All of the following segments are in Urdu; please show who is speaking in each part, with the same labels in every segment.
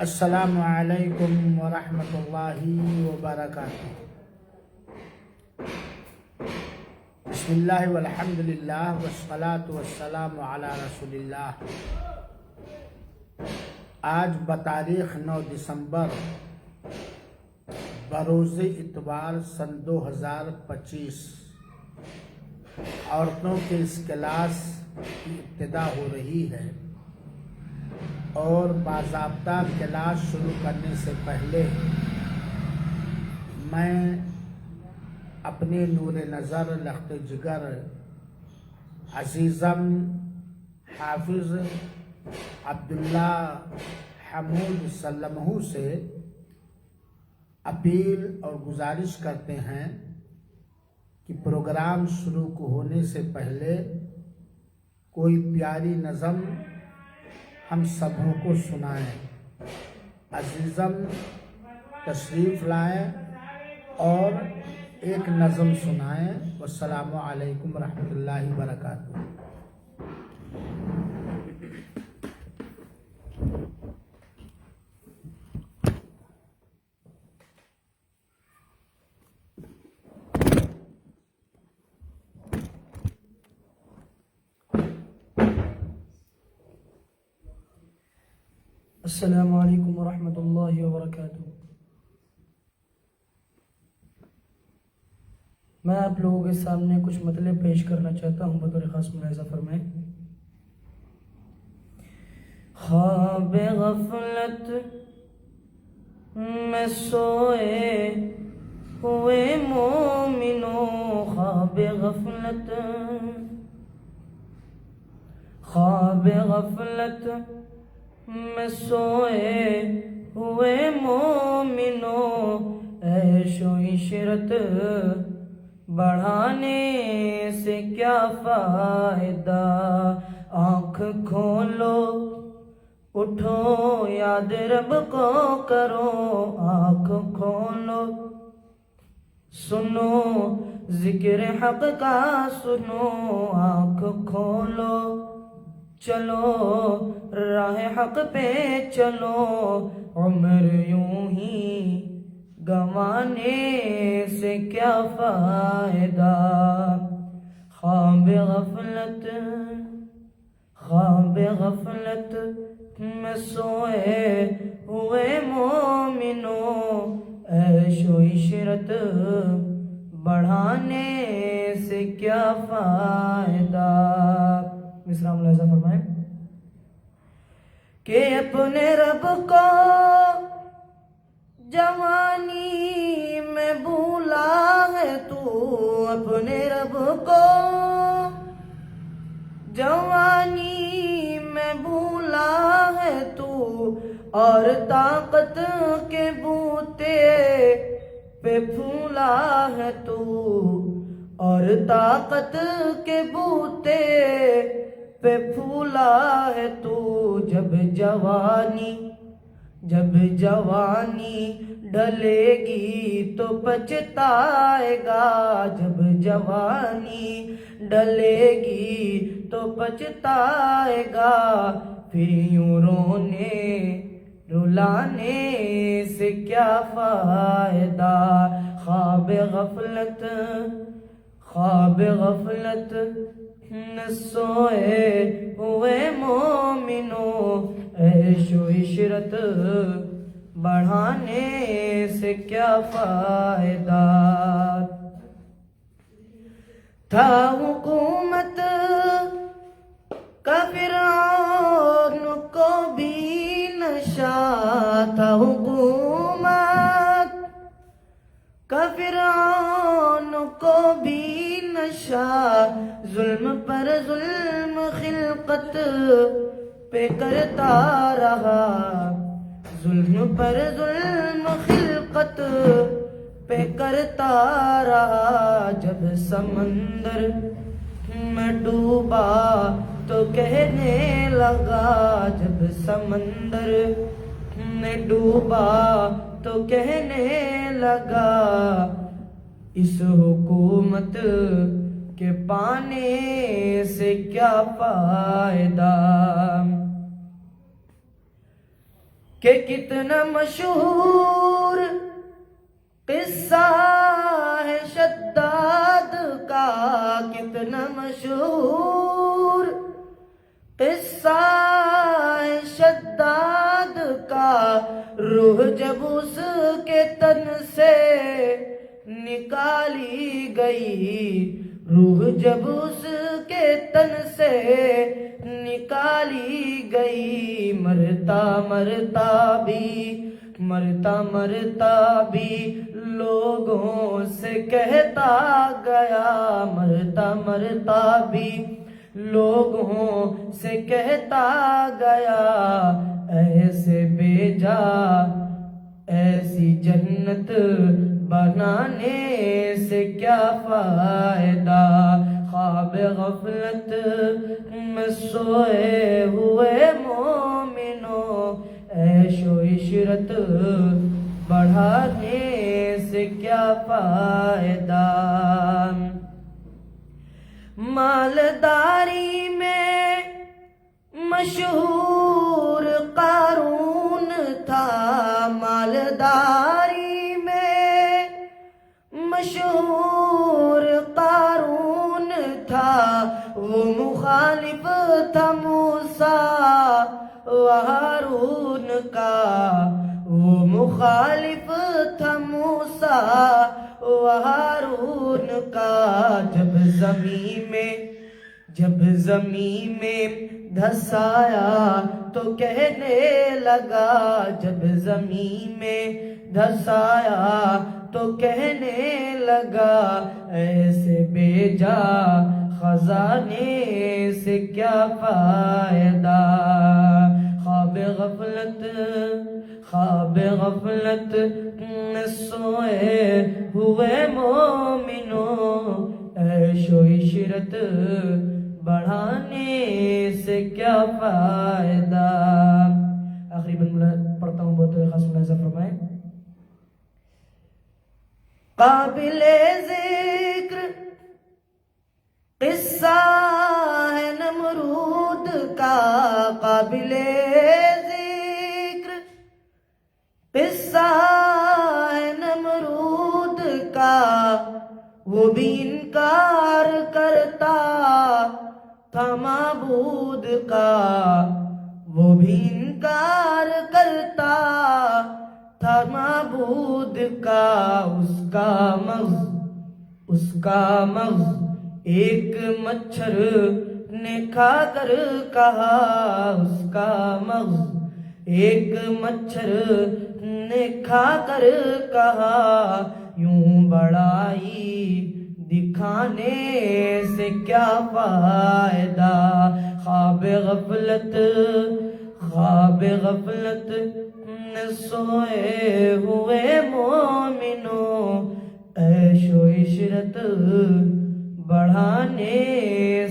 Speaker 1: السلام علیکم ورحمۃ اللہ وبرکاتہ۔ بسم اللہ والحمد للہ والصلاة والسلام علی رسول اللہ۔ آج بتاریخ 9 دسمبر بروز اتوار سن 2025 عورتوں کے اس کلاس کی ابتدا ہو رہی ہے، اور باضابطہ کلاس شروع کرنے سے پہلے میں اپنے نور نظر لخت جگر عزیزم حافظ عبداللہ حمود سلمہ سے اپیل اور گزارش کرتے ہیں کہ پروگرام شروع ہونے سے پہلے کوئی پیاری نظم ہم سبوں کو سنائیں۔ عزیزم تشریف لائیں اور ایک نظم سنائیں۔ والسلام علیکم ورحمۃ اللہ وبرکاتہ۔
Speaker 2: السلام علیکم ورحمۃ اللہ وبرکاتہ۔ میں آپ لوگوں کے سامنے کچھ مطلب پیش کرنا چاہتا ہوں، بطور خاص ملاحظہ فرمائیں۔ خواب غفلت میں سوئے ہوئے مومنوں، خواب غفلت میں سوئے ہوئے مومنوں، عیش و عشرت بڑھانے سے کیا فائدہ؟ آنکھ کھولو اٹھو یاد رب کو کرو، آنکھ کھولو سنو ذکر حق کا سنو، آنکھ کھولو چلو راہ حق پہ چلو، عمر یوں ہی گنوانے سے کیا فائدہ؟ خواب غفلت میں سوئے ہوئے مومنوں، عیش و عشرت بڑھانے سے کیا فائدہ؟ مصرع ملاحظہ فرمائیں کہ اپنے رب کو جوانی میں بھولا ہے تو، اپنے رب کو جوانی میں بھولا ہے تو، اور طاقت کے بوتے پہ پھولا ہے تو، اور طاقت کے بوتے پہ پھولا ہے تو، جب جوانی ڈلے گی تو پچھتائے گا، جب جوانی ڈلے گی تو پچھتائے گا، پھر یوں رلانے سے کیا فائدہ؟ خواب غفلت نہ سوئے ہوئے مومنوں، عیش و عشرت بڑھانے سے کیا فائدہ؟ تھا حکومت کا فرعون کو بھی نشہ، تھا حکومت کا فرعون کو بھی نشہ، ظلم پر ظلم خلقت پہ کرتا رہا، ظلم پر ظلم خلقت پہ کرتا رہا، جب سمندر میں ڈوبا تو کہنے لگا، جب سمندر میں ڈوبا تو کہنے لگا، اس حکومت کے پانے سے کیا فائدہ؟ کہ کتنا مشہور قصہ ہے شداد کا، کتنا مشہور قصہ ہے شداد کا، روح جب اس کے تن سے نکالی گئی، روح جب اس کے تن سے نکالی گئی، مرتا مرتا بھی لوگوں سے کہتا گیا، مرتا بھی لوگوں سے کہتا گیا، ایسے بے جا ایسی جنت بنانے سے کیا فائدہ، خواب غفلت میں سوئے ہوئے مومنوں، عیش و عشرت بڑھانے سے کیا فائدہ، مالداری میں مشہور قارون تھا، مالداری میں مشہور قارون تھا، وہ مخالف تھا موسیٰ و ہارون کا، وہ مخالف تھا موسیٰ و ہارون کا، جب زمین میں دھسایا تو کہنے لگا، جب زمین میں دھسایا تو کہنے لگا، ایسے بے جا خزانے سے کیا فائدہ، خواب غفلت میں سوئے ہوئے مومنوں، عیش و عشرت بڑھانے سے کیا فائدہ۔ آخری بند پڑھتا ہوں، بہت خاص ملاحظہ فرمائیں۔ قابل ذکر قصہ ہے نمرود کا، قابل ذکر قصہ ہے نمرود کا، وہ بھی انکار کرتا تھا معبود کا، وہ بھی انکار کرتا تھا معبود کا، اس کا مغز ایک مچھر نے کھا کر کہا، اس کا مغز ایک مچھر نے کھا کر کہا، یوں بڑائی دکھانے سے کیا فائدہ، خواب غفلت میں سوئے ہوئے مومنوں، عیش و عشرت بڑھانے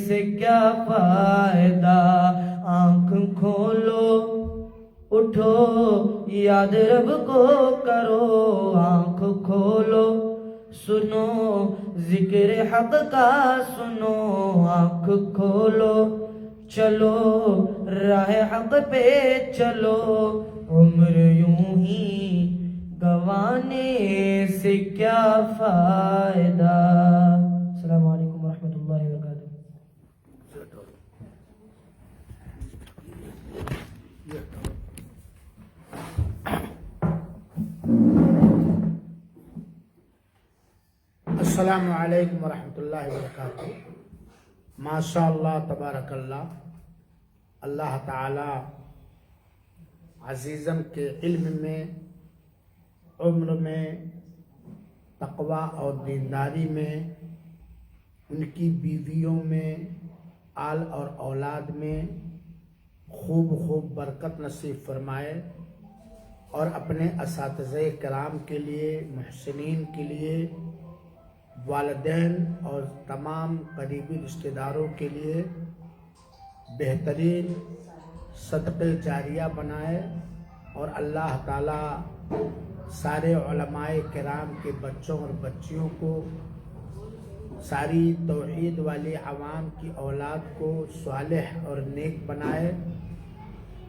Speaker 2: سے کیا فائدہ، آنکھ کھولو اٹھو یاد رب کو کرو، آنکھ کھولو سنو ذکر حق کا سنو، آنکھ کھولو چلو راہ حق پہ چلو، عمر یوں ہی گوانے سے کیا فائدہ۔ السلام علیکم ورحمۃ اللہ وبرکاتہ۔
Speaker 1: السلام علیکم ورحمۃ اللہ وبرکاتہ۔ ماشاء اللہ تبارک اللہ، اللہ تعالی عزیزم کے علم میں، عمر میں، تقوی اور دینداری میں، ان کی بیویوں میں، آل اور اولاد میں خوب برکت نصیب فرمائے، اور اپنے اساتذہ کرام کے لیے، محسنین کے لیے، والدین اور تمام قریبی رشتہ داروں کے لیے بہترین صدقہ جاریہ بنائے، اور اللہ تعالیٰ سارے علماء کرام کے بچوں اور بچیوں کو، ساری توحید والی عوام کی اولاد کو صالح اور نیک بنائے۔